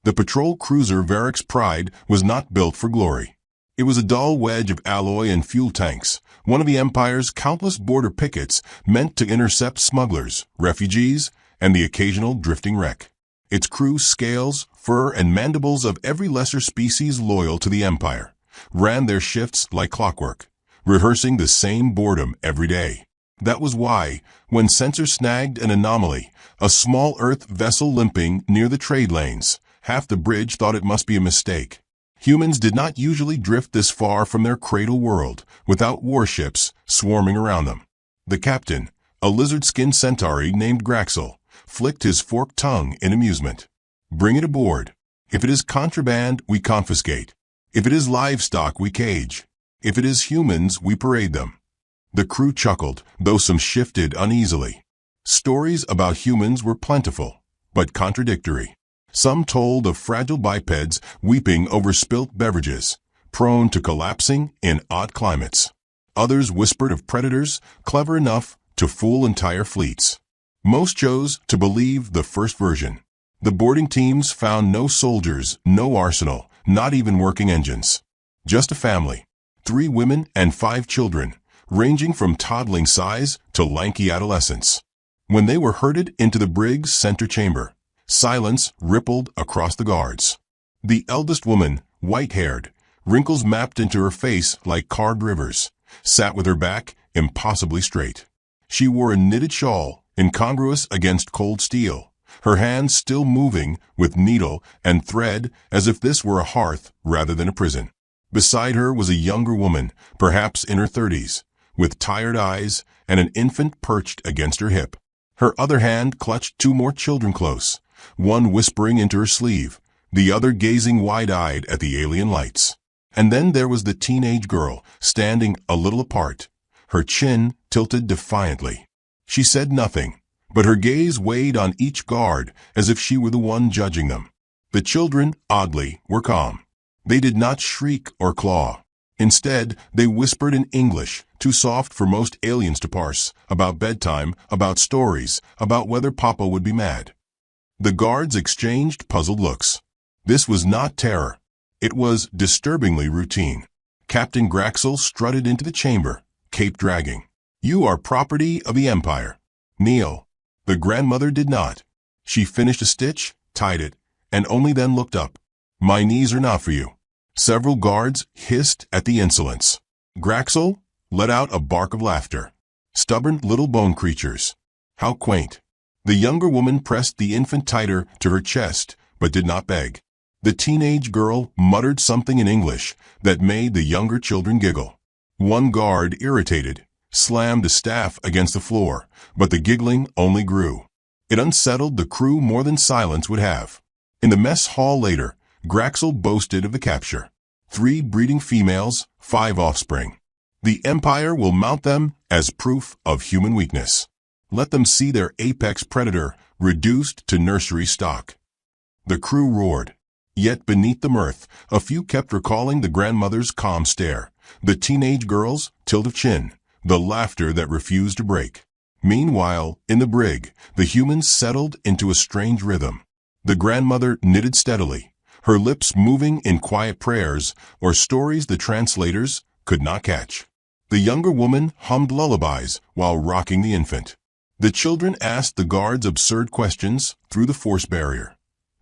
The patrol cruiser Varric's Pride was not built for glory. It was a dull wedge of alloy and fuel tanks, one of the Empire's countless border pickets meant to intercept smugglers, refugees, and the occasional drifting wreck. Its crew, scales, fur, and mandibles of every lesser species loyal to the Empire, ran their shifts like clockwork, rehearsing the same boredom every day. That was why, when sensors snagged an anomaly, a small Earth vessel limping near the trade lanes, half the bridge thought it must be a mistake. Humans did not usually drift this far from their cradle world without warships swarming around them. The captain, a lizard-skinned centauri named Graxel, flicked his forked tongue in amusement. Bring it aboard. If it is contraband, we confiscate. If it is livestock, we cage. If it is humans, we parade them. The crew chuckled, though some shifted uneasily. Stories about humans were plentiful, but contradictory. Some told of fragile bipeds weeping over spilt beverages, prone to collapsing in odd climates. Others whispered of predators clever enough to fool entire fleets. Most chose to believe the first version. The boarding teams found no soldiers, no arsenal, not even working engines. Just a family, 3 women and 5 children, ranging from toddling size to lanky adolescence. When they were herded into the brig's center chamber, silence rippled across the guards. The eldest woman, white-haired, wrinkles mapped into her face like carved rivers, sat with her back impossibly straight. She wore a knitted shawl, incongruous against cold steel, her hands still moving with needle and thread as if this were a hearth rather than a prison. Beside her was a younger woman, perhaps in her 30s, with tired eyes and an infant perched against her hip. Her other hand clutched 2 more children close, one whispering into her sleeve, the other gazing wide-eyed at the alien lights. And then there was the teenage girl, standing a little apart, her chin tilted defiantly. She said nothing, but her gaze weighed on each guard as if she were the one judging them. The children, oddly, were calm. They did not shriek or claw. Instead, they whispered in English, too soft for most aliens to parse, about bedtime, about stories, about whether Papa would be mad. The guards exchanged puzzled looks. This was not terror. It was disturbingly routine. Captain Graxel strutted into the chamber, cape dragging. You are property of the Empire. Kneel. The grandmother did not. She finished a stitch, tied it, and only then looked up. My knees are not for you. Several guards hissed at the insolence. Graxel let out a bark of laughter. Stubborn little bone creatures. How quaint. The younger woman pressed the infant tighter to her chest, but did not beg. The teenage girl muttered something in English that made the younger children giggle. One guard, irritated, slammed the staff against the floor, but the giggling only grew. It unsettled the crew more than silence would have. In the mess hall later, Graxel boasted of the capture. 3 breeding females, 5 offspring. The Empire will mount them as proof of human weakness. Let them see their apex predator reduced to nursery stock. The crew roared. Yet beneath the mirth, a few kept recalling the grandmother's calm stare, the teenage girl's tilt of chin, the laughter that refused to break. Meanwhile, in the brig, the humans settled into a strange rhythm. The grandmother knitted steadily, her lips moving in quiet prayers or stories the translators could not catch. The younger woman hummed lullabies while rocking the infant. The children asked the guards absurd questions through the force barrier.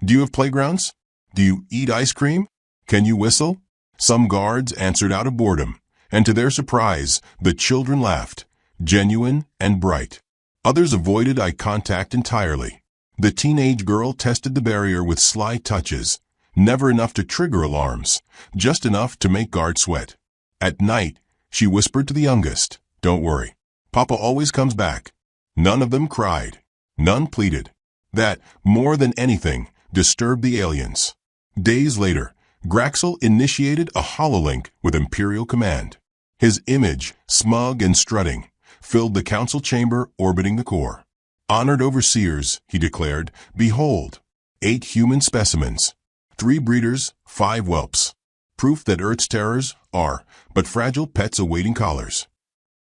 Do you have playgrounds? Do you eat ice cream? Can you whistle? Some guards answered out of boredom, and to their surprise, the children laughed, genuine and bright. Others avoided eye contact entirely. The teenage girl tested the barrier with sly touches, never enough to trigger alarms, just enough to make guards sweat. At night, she whispered to the youngest, Don't worry. Papa always comes back. None of them cried. None pleaded. That, more than anything, disturbed the aliens. Days later, Graxel initiated a hololink with Imperial Command. His image, smug and strutting, filled the council chamber orbiting the core. Honored overseers, he declared, behold, 8 human specimens, 3 breeders, 5 whelps. Proof that Earth's terrors are but fragile pets awaiting collars.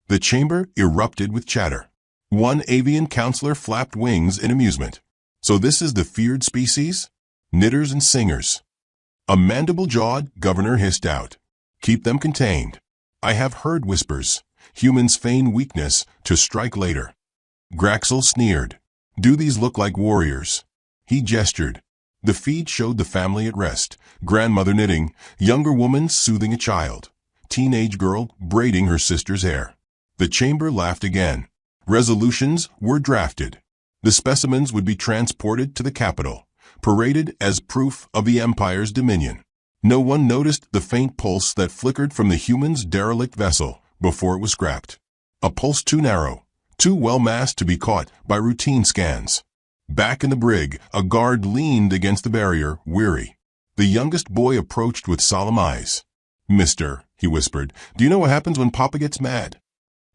The chamber erupted with chatter. One avian counselor flapped wings in amusement. So this is the feared species? knitters and singers. A mandible-jawed governor hissed out, "Keep them contained. I have heard whispers. Humans feign weakness to strike later." Graxel sneered. "Do these look like warriors?" He gestured. The feed showed the family at rest, grandmother knitting, younger woman soothing a child, teenage girl braiding her sister's hair. The chamber laughed again. Resolutions were drafted. The specimens would be transported to the capital, paraded as proof of the Empire's dominion. No one noticed the faint pulse that flickered from the human's derelict vessel before it was scrapped. A pulse too narrow, too well-masked to be caught by routine scans. Back in the brig, a guard leaned against the barrier, weary. The youngest boy approached with solemn eyes. "Mister," he whispered, "do you know what happens when Papa gets mad?"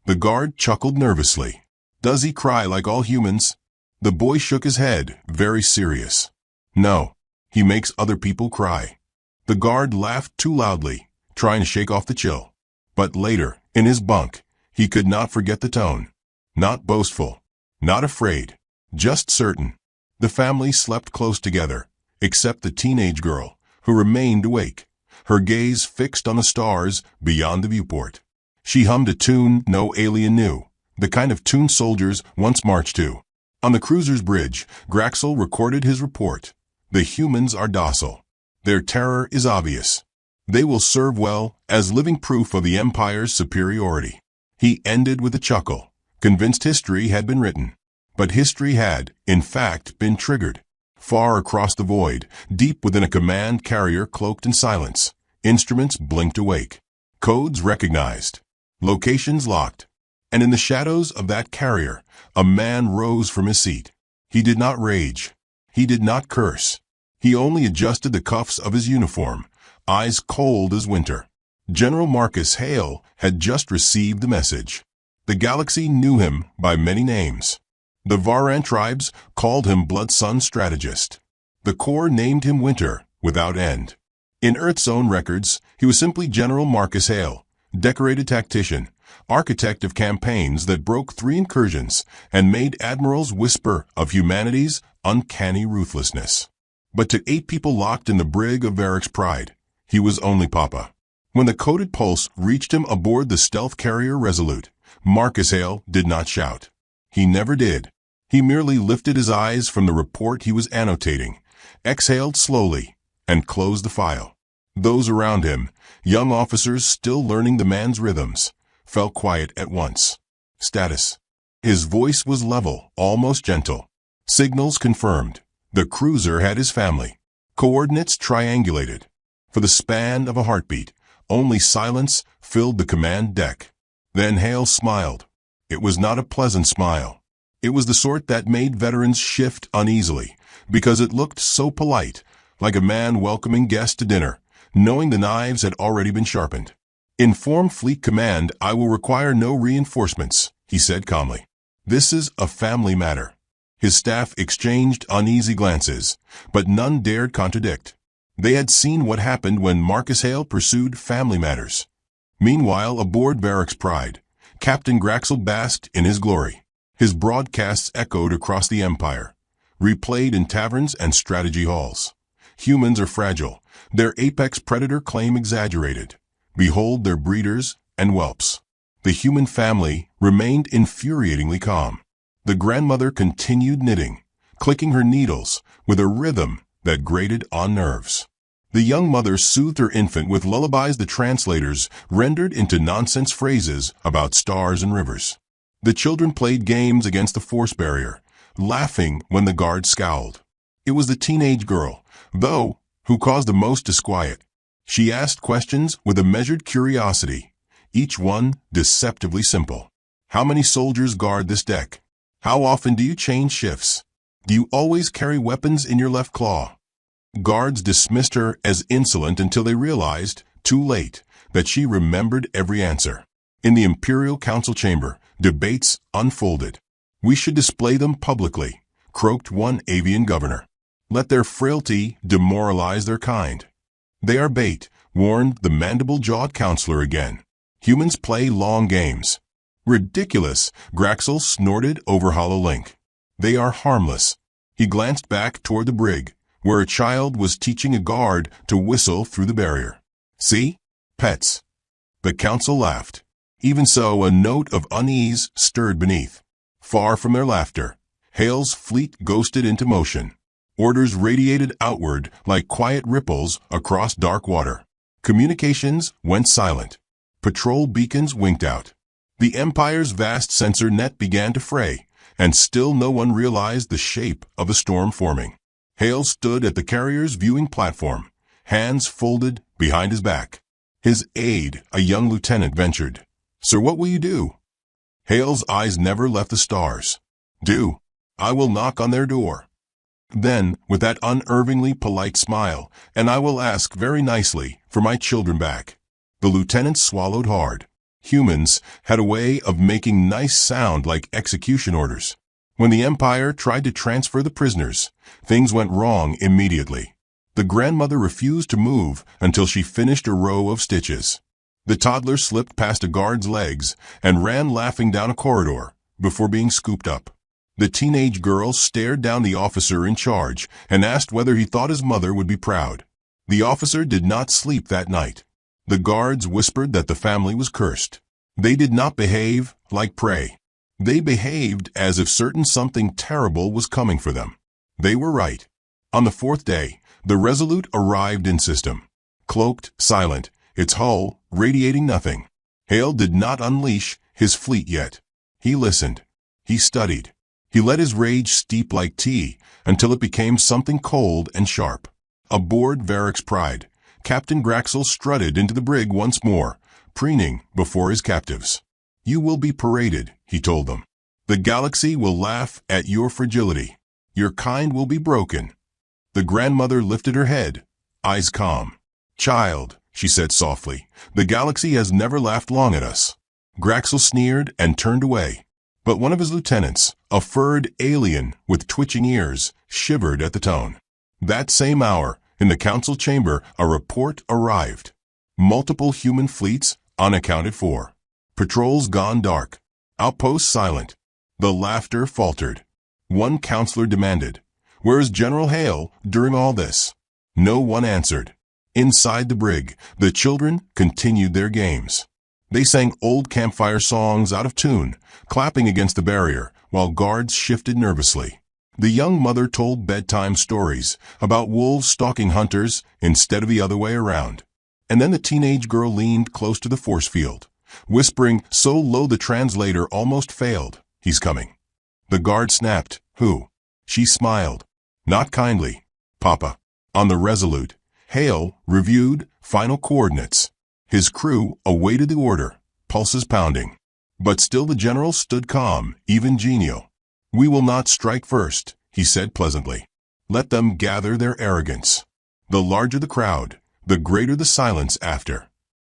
The guard chuckled nervously. "Does he cry like all humans?" The boy shook his head, very serious. "No, he makes other people cry." The guard laughed too loudly, trying to shake off the chill. But later, in his bunk, he could not forget the tone. Not boastful, not afraid, just certain. The family slept close together, except the teenage girl, who remained awake, her gaze fixed on the stars beyond the viewport. She hummed a tune no alien knew, the kind of tune soldiers once marched to. On the cruiser's bridge, Graxel recorded his report. The humans are docile. Their terror is obvious. They will serve well as living proof of the Empire's superiority. He ended with a chuckle, convinced history had been written. But history had, in fact, been triggered. Far across the void, deep within a command carrier cloaked in silence, instruments blinked awake. Codes recognized. Locations locked. And in the shadows of that carrier, a man rose from his seat. He did not rage. He did not curse. He only adjusted the cuffs of his uniform, eyes cold as winter. General Marcus Hale had just received the message. The galaxy knew him by many names. The Varan tribes called him Blood Sun Strategist. The Corps named him Winter, without end. In Earth's own records, he was simply General Marcus Hale, decorated tactician, architect of campaigns that broke 3 incursions and made admirals whisper of humanity's uncanny ruthlessness. But to 8 people locked in the brig of Varric's Pride, he was only Papa. When the coded pulse reached him aboard the stealth carrier Resolute, Marcus Hale did not shout. He never did. He merely lifted his eyes from the report he was annotating, exhaled slowly, and closed the file. Those around him, young officers still learning the man's rhythms, fell quiet at once. Status. His voice was level, almost gentle. Signals confirmed. The cruiser had his family. Coordinates triangulated. For the span of a heartbeat, only silence filled the command deck. Then Hale smiled. It was not a pleasant smile. It was the sort that made veterans shift uneasily, because it looked so polite, like a man welcoming guests to dinner, knowing the knives had already been sharpened. "Inform Fleet Command I will require no reinforcements," he said calmly. "This is a family matter." His staff exchanged uneasy glances, but none dared contradict. They had seen what happened when Marcus Hale pursued family matters. Meanwhile, aboard Varric's Pride, Captain Graxel basked in his glory. His broadcasts echoed across the Empire, replayed in taverns and strategy halls. Humans are fragile, their apex predator claim exaggerated. Behold their breeders and whelps. The human family remained infuriatingly calm. The grandmother continued knitting, clicking her needles with a rhythm that grated on nerves. The young mother soothed her infant with lullabies the translators rendered into nonsense phrases about stars and rivers. The children played games against the force barrier, laughing when the guard scowled. It was the teenage girl, though, who caused the most disquiet. She asked questions with a measured curiosity, each one deceptively simple. How many soldiers guard this deck? How often do you change shifts? Do you always carry weapons in your left claw? Guards dismissed her as insolent until they realized, too late, that she remembered every answer. In the Imperial Council chamber, debates unfolded. "We should display them publicly," croaked one avian governor. "Let their frailty demoralize their kind." "They are bait," warned the mandible-jawed counselor again. "Humans play long games." "Ridiculous," Graxel snorted over HoloLink. "They are harmless." He glanced back toward the brig, where a child was teaching a guard to whistle through the barrier. See? Pets. The council laughed. Even so, a note of unease stirred beneath. Far from their laughter, Hale's fleet ghosted into motion. Orders radiated outward like quiet ripples across dark water. Communications went silent. Patrol beacons winked out. The Empire's vast sensor net began to fray, and still no one realized the shape of the storm forming. Hale stood at the carrier's viewing platform, hands folded behind his back. His aide, a young lieutenant, ventured, "Sir, what will you do?" Hale's eyes never left the stars. "Do? I will knock on their door." Then, with that unervingly polite smile, "And I will ask very nicely for my children back." The lieutenant swallowed hard. Humans had a way of making nice sound like execution orders. When the Empire tried to transfer the prisoners, things went wrong immediately. The grandmother refused to move until she finished a row of stitches. The toddler slipped past a guard's legs and ran laughing down a corridor before being scooped up. The teenage girl stared down the officer in charge and asked whether he thought his mother would be proud. The officer did not sleep that night. The guards whispered that the family was cursed. They did not behave like prey. They behaved as if certain something terrible was coming for them. They were right. On the fourth day, the Resolute arrived in system. Cloaked, silent, its hull radiating nothing. Hale did not unleash his fleet yet. He listened. He studied. He let his rage steep like tea until it became something cold and sharp. Aboard Varric's Pride, Captain Graxel strutted into the brig once more, preening before his captives. "You will be paraded," he told them. "The galaxy will laugh at your fragility. Your kind will be broken." The grandmother lifted her head, eyes calm. "Child," she said softly, "the galaxy has never laughed long at us." Graxel sneered and turned away. But one of his lieutenants, a furred alien with twitching ears, shivered at the tone. That same hour, in the council chamber, a report arrived. Multiple human fleets unaccounted for. Patrols gone dark. Outposts silent. The laughter faltered. One counselor demanded, "Where is General Hale during all this?" No one answered. Inside the brig, the children continued their games. They sang old campfire songs out of tune, clapping against the barrier, while guards shifted nervously. The young mother told bedtime stories about wolves stalking hunters instead of the other way around. And then the teenage girl leaned close to the force field, whispering so low the translator almost failed, "He's coming." The guard snapped, "Who?" She smiled. "Not kindly. Papa." On the Resolute, Hale reviewed final coordinates. His crew awaited the order, pulses pounding. But still the general stood calm, even genial. "We will not strike first," he said pleasantly. "Let them gather their arrogance. The larger the crowd, the greater the silence after."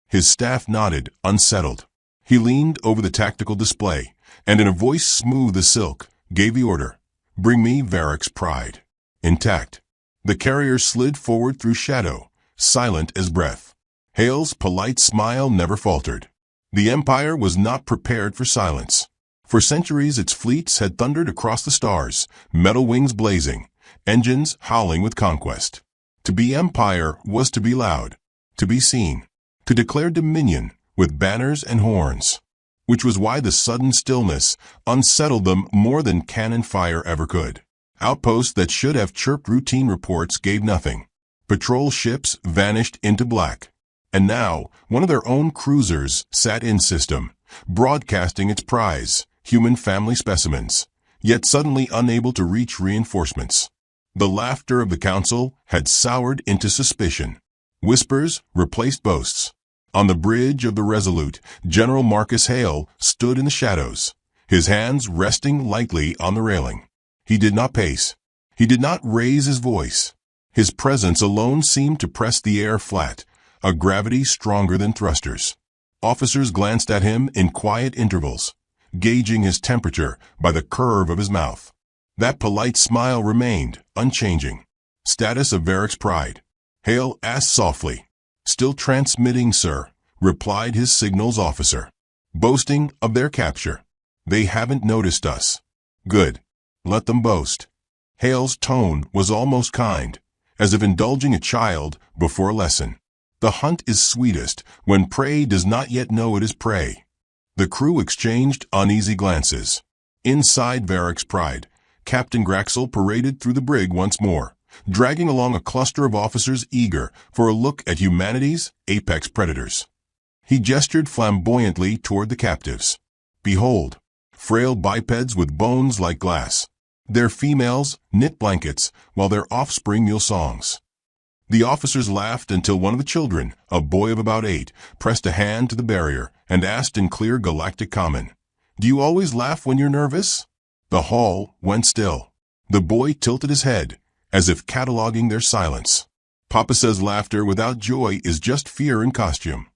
His staff nodded, unsettled. He leaned over the tactical display, and in a voice smooth as silk, gave the order, "Bring me Varric's Pride." Intact. The carrier slid forward through shadow, silent as breath. Hale's polite smile never faltered. The Empire was not prepared for silence. For centuries its fleets had thundered across the stars, metal wings blazing, engines howling with conquest. To be Empire was to be loud, to be seen, to declare dominion with banners and horns. Which was why the sudden stillness unsettled them more than cannon fire ever could. Outposts that should have chirped routine reports gave nothing. Patrol ships vanished into black. And now, one of their own cruisers sat in system, broadcasting its prize, human family specimens, yet suddenly unable to reach reinforcements. The laughter of the council had soured into suspicion. Whispers replaced boasts. On the bridge of the Resolute, General Marcus Hale stood in the shadows, his hands resting lightly on the railing. He did not pace. He did not raise his voice. His presence alone seemed to press the air flat, a gravity stronger than thrusters. Officers glanced at him in quiet intervals, gauging his temperature by the curve of his mouth. That polite smile remained, unchanging. "Status of Varric's Pride?" Hale asked softly. "Still transmitting, sir," replied his signals officer. "Boasting of their capture. They haven't noticed us." "Good. Let them boast." Hale's tone was almost kind. as if indulging a child before a lesson. The hunt is sweetest when prey does not yet know it is prey. The crew exchanged uneasy glances. Inside Varric's Pride, Captain Graxel paraded through the brig once more, dragging along a cluster of officers eager for a look at humanity's apex predators. He gestured flamboyantly toward the captives. Behold, frail bipeds with bones like glass. Their females knit blankets while their offspring mewl songs. The officers laughed until one of the children, a boy of about 8, pressed a hand to the barrier and asked in clear Galactic common, "Do you always laugh when you're nervous?" The hall went still. The boy tilted his head, as if cataloging their silence. Papa says laughter without joy is just fear in costume.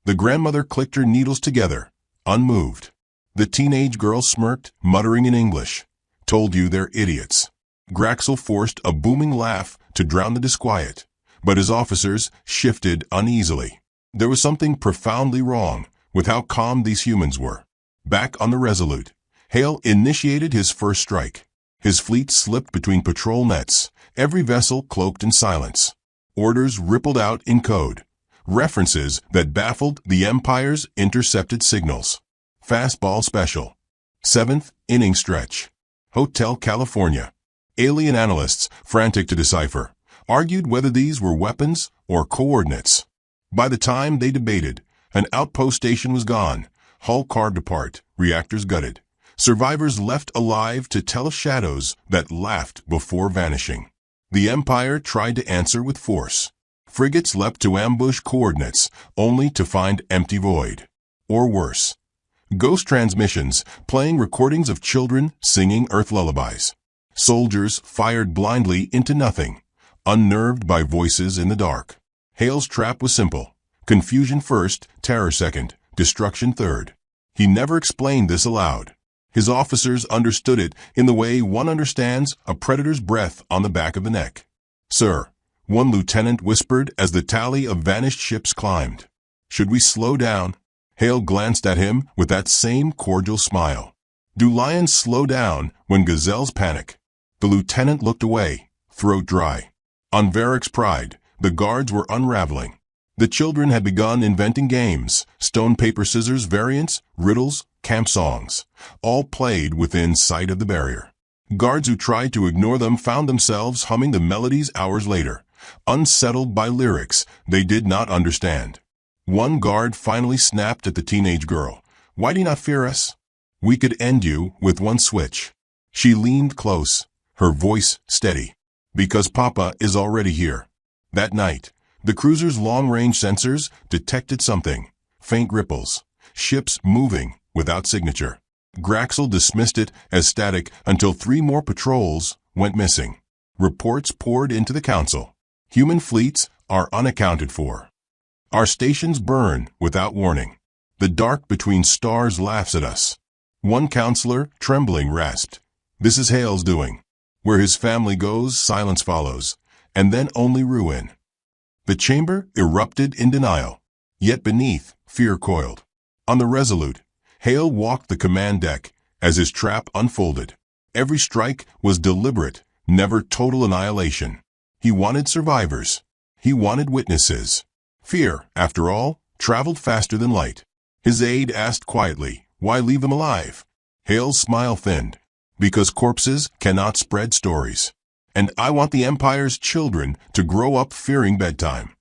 The grandmother clicked her needles together, unmoved. The teenage girl smirked, muttering in English, "Told you they're idiots." Graxel forced a booming laugh to drown the disquiet, but his officers shifted uneasily. There was something profoundly wrong with how calm these humans were. Back on the Resolute, Hale initiated his first strike. His fleet slipped between patrol nets, every vessel cloaked in silence. Orders rippled out in code, references that baffled the Empire's intercepted signals. Fastball special. 7th inning stretch. Hotel California. Alien analysts, frantic to decipher, argued whether these were weapons or coordinates. By the time they debated, an outpost station was gone, hull carved apart, reactors gutted. Survivors left alive to tell of shadows that laughed before vanishing. The Empire tried to answer with force. Frigates leapt to ambush coordinates, only to find empty void. Or worse, ghost transmissions playing recordings of children singing Earth lullabies. Soldiers fired blindly into nothing, unnerved by voices in the dark. Hale's trap was simple. Confusion first, terror second, destruction third. He never explained this aloud. His officers understood it in the way one understands a predator's breath on the back of the neck. "Sir," one lieutenant whispered as the tally of vanished ships climbed. "Should we slow down?" Hale glanced at him with that same cordial smile. Do lions slow down when gazelles panic? The lieutenant looked away, throat dry. On Varric's Pride, the guards were unraveling. The children had begun inventing games, stone, paper, scissors variants, riddles, camp songs, all played within sight of the barrier. Guards who tried to ignore them found themselves humming the melodies hours later, unsettled by lyrics they did not understand. One guard finally snapped at the teenage girl. "Why do you not fear us? We could end you with one switch." She leaned close, her voice steady. "Because Papa is already here." That night, the cruiser's long-range sensors detected something. Faint ripples. Ships moving without signature. Graxel dismissed it as static until 3 more patrols went missing. Reports poured into the council. Human fleets are unaccounted for. Our stations burn without warning. The dark between stars laughs at us. One counselor, trembling, rasped, "This is Hale's doing. Where his family goes, silence follows, and then only ruin." The chamber erupted in denial, yet beneath, fear coiled. On the Resolute, Hale walked the command deck as his trap unfolded. Every strike was deliberate, never total annihilation. He wanted survivors. He wanted witnesses. Fear, after all, traveled faster than light. His aide asked quietly, "Why leave them alive?" Hale's smile thinned. "Because corpses cannot spread stories. And I want the Empire's children to grow up fearing bedtime."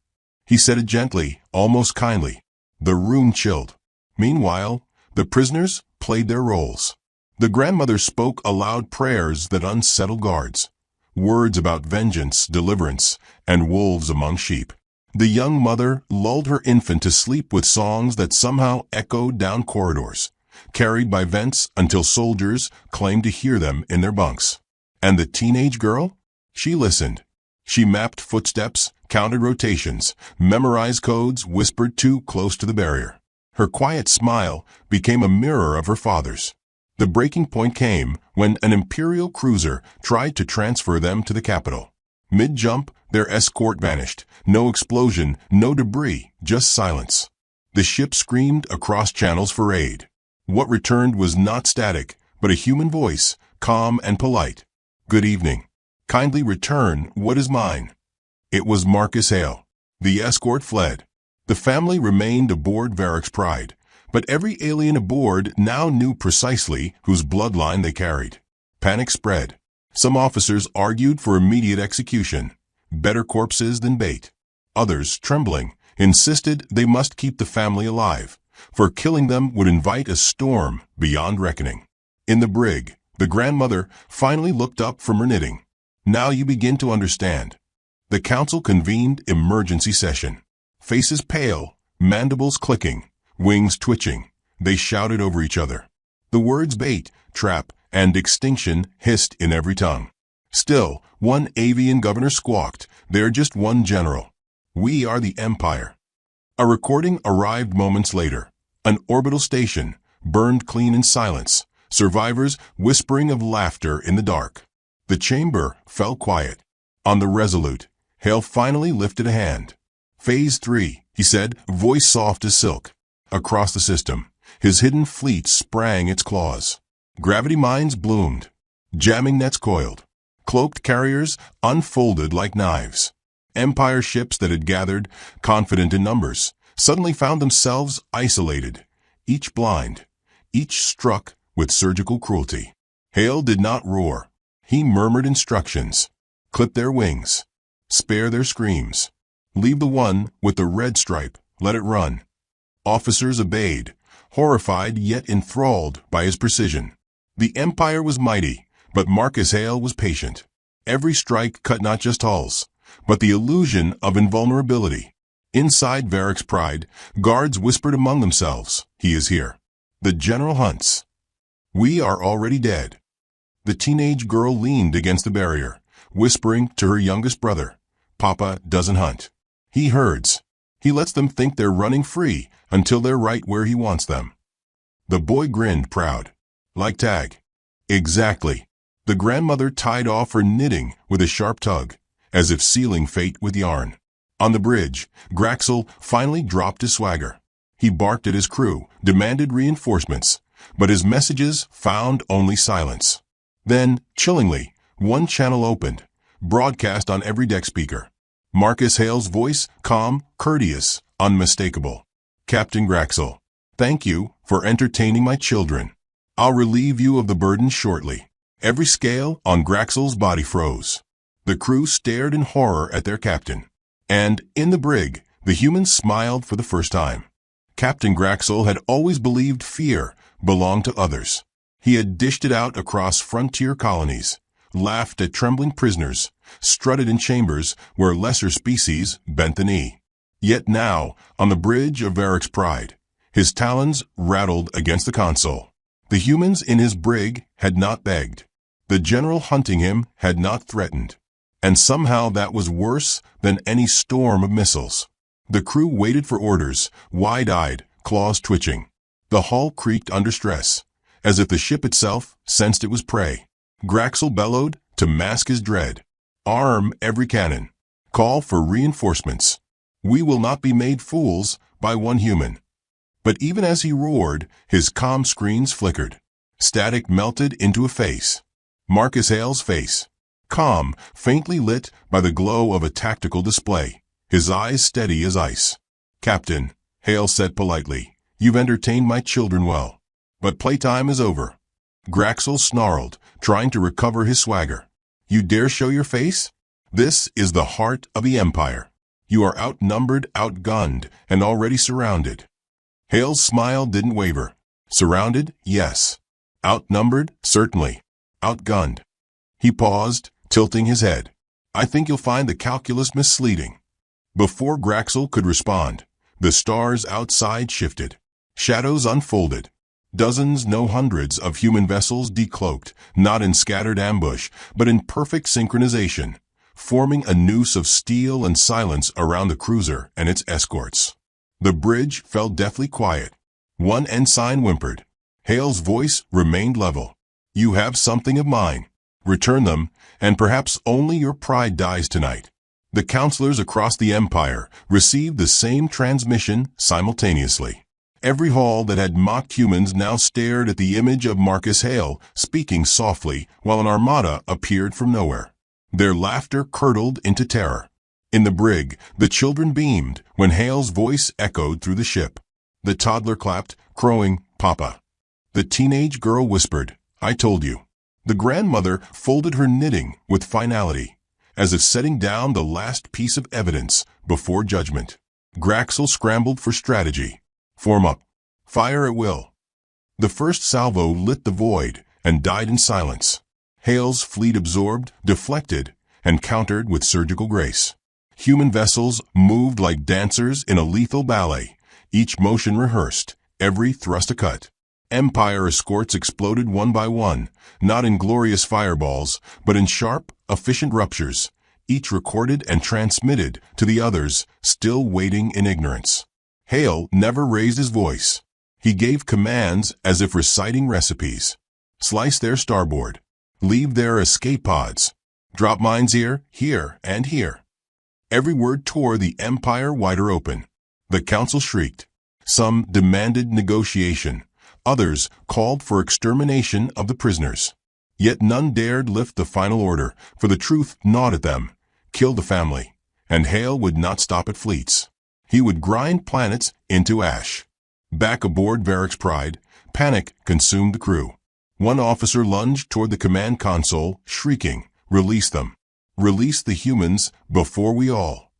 He said it gently, almost kindly. The room chilled. Meanwhile, the prisoners played their roles. The grandmother spoke aloud prayers that unsettled guards. Words about vengeance, deliverance, and wolves among sheep. The young mother lulled her infant to sleep with songs that somehow echoed down corridors, carried by vents until soldiers claimed to hear them in their bunks. And the teenage girl? She listened. She mapped footsteps, counted rotations, memorized codes whispered too close to the barrier. Her quiet smile became a mirror of her father's. The breaking point came when an Imperial cruiser tried to transfer them to the capital. Mid-jump, their escort vanished. No explosion, no debris, just silence. The ship screamed across channels for aid. What returned was not static, but a human voice, calm and polite. "Good evening. Kindly return what is mine." It was Marcus Hale. The escort fled. The family remained aboard Varric's Pride, but every alien aboard now knew precisely whose bloodline they carried. Panic spread. Some officers argued for immediate execution, better corpses than bait. Others, trembling, insisted they must keep the family alive, for killing them would invite a storm beyond reckoning. In the brig, the grandmother finally looked up from her knitting. Now you begin to understand. The council convened emergency session. Faces pale, mandibles clicking, wings twitching, they shouted over each other. The words bait, trap, and extinction hissed in every tongue. Still, one avian governor squawked, "They're just one general. We are the Empire." A recording arrived moments later. An orbital station, burned clean in silence, survivors whispering of laughter in the dark. The chamber fell quiet. On the Resolute, Hale finally lifted a hand. "Phase 3, he said, voice soft as silk. Across the system, his hidden fleet sprang its claws. Gravity mines bloomed. Jamming nets coiled. Cloaked carriers unfolded like knives. Empire ships that had gathered, confident in numbers, suddenly found themselves isolated, each blind, each struck with surgical cruelty. Hale did not roar. He murmured instructions. Clip their wings. Spare their screams. Leave the one with the red stripe. Let it run. Officers obeyed, horrified yet enthralled by his precision. The Empire was mighty, but Marcus Hale was patient. Every strike cut not just hulls, but the illusion of invulnerability. Inside Varric's Pride, guards whispered among themselves, "He is here." The general hunts. "We are already dead." The teenage girl leaned against the barrier, whispering to her youngest brother, "Papa doesn't hunt. He herds. He lets them think they're running free until they're right where he wants them." The boy grinned proud. "Like tag." "Exactly." The grandmother tied off her knitting with a sharp tug, as if sealing fate with yarn. On the bridge, Graxel finally dropped his swagger. He barked at his crew, demanded reinforcements, but his messages found only silence. Then, chillingly, one channel opened, broadcast on every deck speaker. Marcus Hale's voice, calm, courteous, unmistakable. "Captain Graxel, thank you for entertaining my children. I'll relieve you of the burden shortly." Every scale on Graxel's body froze. The crew stared in horror at their captain. And, in the brig, the humans smiled for the first time. Captain Graxel had always believed fear belonged to others. He had dished it out across frontier colonies, laughed at trembling prisoners, strutted in chambers where lesser species bent the knee. Yet now, on the bridge of Varric's Pride, his talons rattled against the console. The humans in his brig had not begged. The general hunting him had not threatened. And somehow that was worse than any storm of missiles. The crew waited for orders, wide-eyed, claws twitching. The hull creaked under stress, as if the ship itself sensed it was prey. Graxel bellowed to mask his dread. "Arm every cannon. Call for reinforcements. We will not be made fools by one human." But even as he roared, his comm screens flickered. Static melted into a face. Marcus Hale's face. Calm, faintly lit by the glow of a tactical display, his eyes steady as ice. "Captain," Hale said politely, "you've entertained my children well. But playtime is over." Graxel snarled, trying to recover his swagger. "You dare show your face? This is the heart of the Empire. You are outnumbered, outgunned, and already surrounded." Hale's smile didn't waver. Surrounded? Yes. Outnumbered? Certainly. Outgunned. He paused, tilting his head. "I think you'll find the calculus misleading." Before Graxel could respond, the stars outside shifted. Shadows unfolded. Dozens, no hundreds, of human vessels decloaked, not in scattered ambush, but in perfect synchronization, forming a noose of steel and silence around the cruiser and its escorts. The bridge fell deathly quiet. One ensign whimpered. Hale's voice remained level. "You have something of mine. Return them, and perhaps only your pride dies tonight." The counselors across the Empire received the same transmission simultaneously. Every hall that had mocked humans now stared at the image of Marcus Hale, speaking softly while an armada appeared from nowhere. Their laughter curdled into terror. In the brig, the children beamed when Hale's voice echoed through the ship. The toddler clapped, crowing, "Papa." The teenage girl whispered, "I told you." The grandmother folded her knitting with finality, as if setting down the last piece of evidence before judgment. Graxel scrambled for strategy. "Form up. Fire at will." The first salvo lit the void and died in silence. Hale's fleet absorbed, deflected, and countered with surgical grace. Human vessels moved like dancers in a lethal ballet, each motion rehearsed, every thrust a cut. Empire escorts exploded one by one, not in glorious fireballs, but in sharp, efficient ruptures, each recorded and transmitted to the others, still waiting in ignorance. Hale never raised his voice. He gave commands as if reciting recipes. Slice their starboard. Leave their escape pods. Drop mines here, here, and here. Every word tore the Empire wider open. The council shrieked. Some demanded negotiation. Others called for extermination of the prisoners. Yet none dared lift the final order, for the truth gnawed at them. Kill the family. And Hale would not stop at fleets. He would grind planets into ash. Back aboard Varick's Pride, panic consumed the crew. One officer lunged toward the command console, shrieking, "Release them. Release the humans before we all."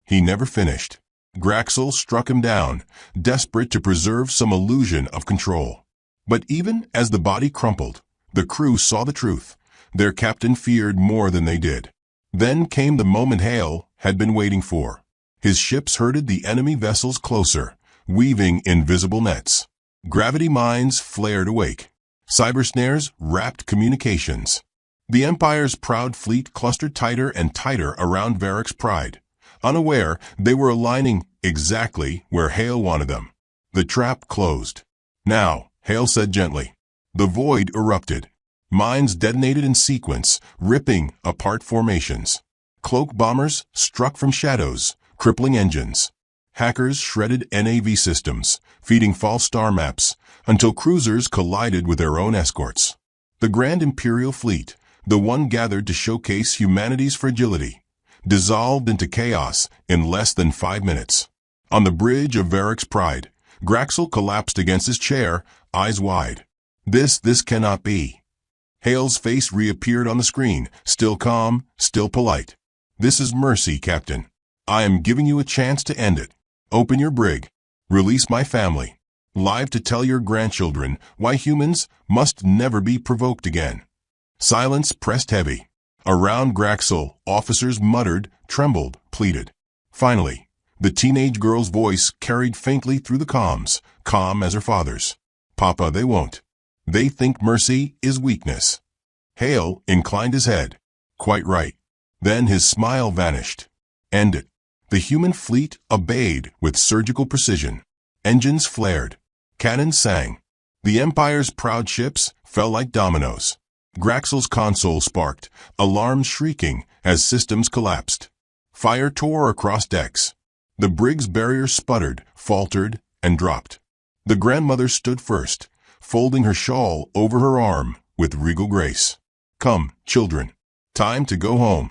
He never finished. Graxel struck him down, desperate to preserve some illusion of control. But even as the body crumpled, the crew saw the truth. Their captain feared more than they did. Then came the moment Hale had been waiting for. His ships herded the enemy vessels closer, weaving invisible nets. Gravity mines flared awake. Cyber snares wrapped communications. The Empire's proud fleet clustered tighter and tighter around Varick's Pride. Unaware, they were aligning exactly where Hale wanted them. The trap closed. "Now," Hale said gently. The void erupted. Mines detonated in sequence, ripping apart formations. Cloak bombers struck from shadows, crippling engines. Hackers shredded NAV systems, feeding false star maps, until cruisers collided with their own escorts. The Grand Imperial Fleet, the one gathered to showcase humanity's fragility, dissolved into chaos in less than 5 minutes. On the bridge of Varick's Pride, Graxel collapsed against his chair, eyes wide. This cannot be." Hale's face reappeared on the screen, still calm, still polite. "This is mercy, Captain. I am giving you a chance to end it. Open your brig. Release my family. Live to tell your grandchildren why humans must never be provoked again." Silence pressed heavy. Around Graxel, officers muttered, trembled, pleaded. Finally, the teenage girl's voice carried faintly through the comms, calm as her father's. "Papa, they won't. They think mercy is weakness." Hale inclined his head. "Quite right." Then his smile vanished. "End it." The human fleet obeyed with surgical precision. Engines flared. Cannons sang. The Empire's proud ships fell like dominoes. Graxel's console sparked, alarms shrieking as systems collapsed. Fire tore across decks. The brig's barrier sputtered, faltered, and dropped. The grandmother stood first, folding her shawl over her arm with regal grace. "Come, children. Time to go home."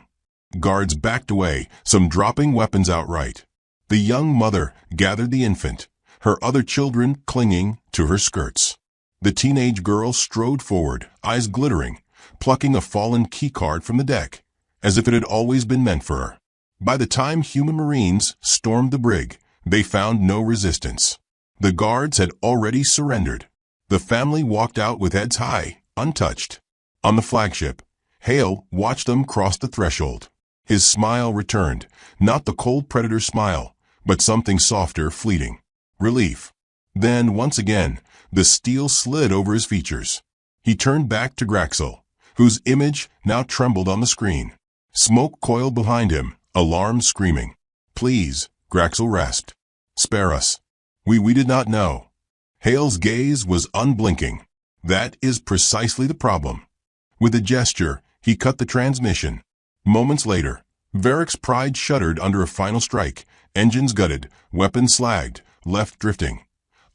Guards backed away, some dropping weapons outright. The young mother gathered the infant, her other children clinging to her skirts. The teenage girl strode forward, eyes glittering, plucking a fallen keycard from the deck, as if it had always been meant for her. By the time human marines stormed the brig, they found no resistance. The guards had already surrendered. The family walked out with heads high, untouched. On the flagship, Hale watched them cross the threshold. His smile returned, not the cold predator smile, but something softer, fleeting. Relief. Then, once again, the steel slid over his features. He turned back to Graxel, whose image now trembled on the screen. Smoke coiled behind him, alarms screaming. "Please," Graxel rasped. "Spare us. We did not know." Hale's gaze was unblinking. That is precisely the problem. With a gesture, he cut the transmission. Moments later, Varick's Pride shuddered under a final strike, engines gutted, weapons slagged, left drifting.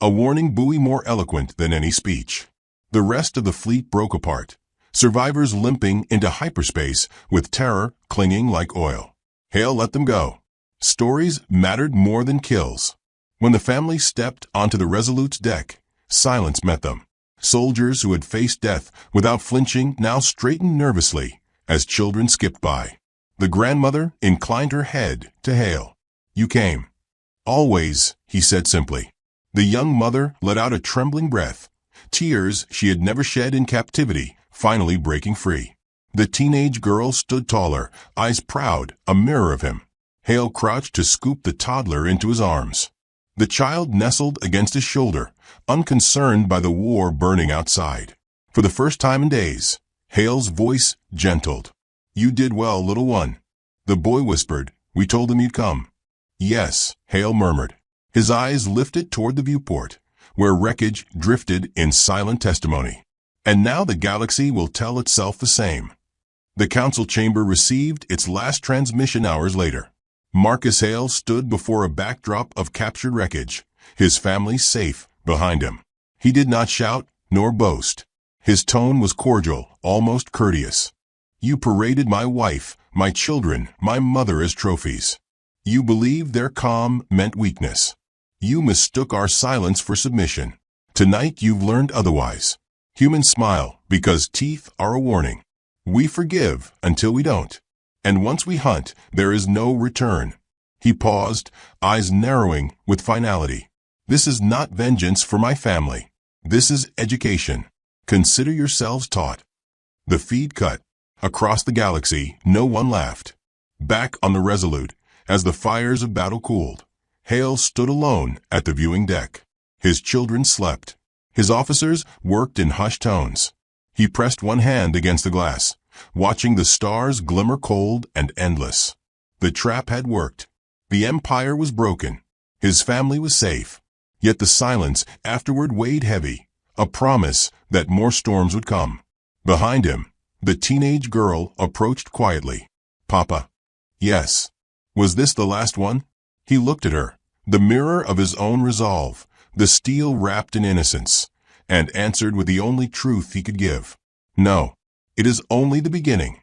A warning buoy more eloquent than any speech. The rest of the fleet broke apart, survivors limping into hyperspace with terror clinging like oil. Hale let them go. Stories mattered more than kills. When the family stepped onto the Resolute's deck, silence met them. Soldiers who had faced death without flinching now straightened nervously as children skipped by. The grandmother inclined her head to Hale. "You came." "Always," he said simply. The young mother let out a trembling breath, tears she had never shed in captivity finally breaking free. The teenage girl stood taller, eyes proud, a mirror of him. Hale crouched to scoop the toddler into his arms. The child nestled against his shoulder, unconcerned by the war burning outside. For the first time in days, Hale's voice gentled. "You did well, little one." The boy whispered, "We told him you'd come." "Yes," Hale murmured. His eyes lifted toward the viewport, where wreckage drifted in silent testimony. And now the galaxy will tell itself the same. The council chamber received its last transmission hours later. Marcus Hale stood before a backdrop of captured wreckage, his family safe behind him. He did not shout nor boast. His tone was cordial, almost courteous. "You paraded my wife, my children, my mother as trophies. You believed their calm meant weakness. You mistook our silence for submission. Tonight you've learned otherwise. Humans smile because teeth are a warning. We forgive until we don't. And once we hunt, there is no return." He paused, eyes narrowing with finality. "This is not vengeance for my family. This is education. Consider yourselves taught." The feed cut. Across the galaxy, no one laughed. Back on the Resolute, as the fires of battle cooled, Hale stood alone at the viewing deck. His children slept. His officers worked in hushed tones. He pressed one hand against the glass, watching the stars glimmer cold and endless. The trap had worked. The empire was broken. His family was safe. Yet the silence afterward weighed heavy, a promise that more storms would come. Behind him, the teenage girl approached quietly. "Papa." "Yes." Was this the last one? He looked at her, the mirror of his own resolve, the steel wrapped in innocence, and answered with the only truth he could give. "No. It is only the beginning."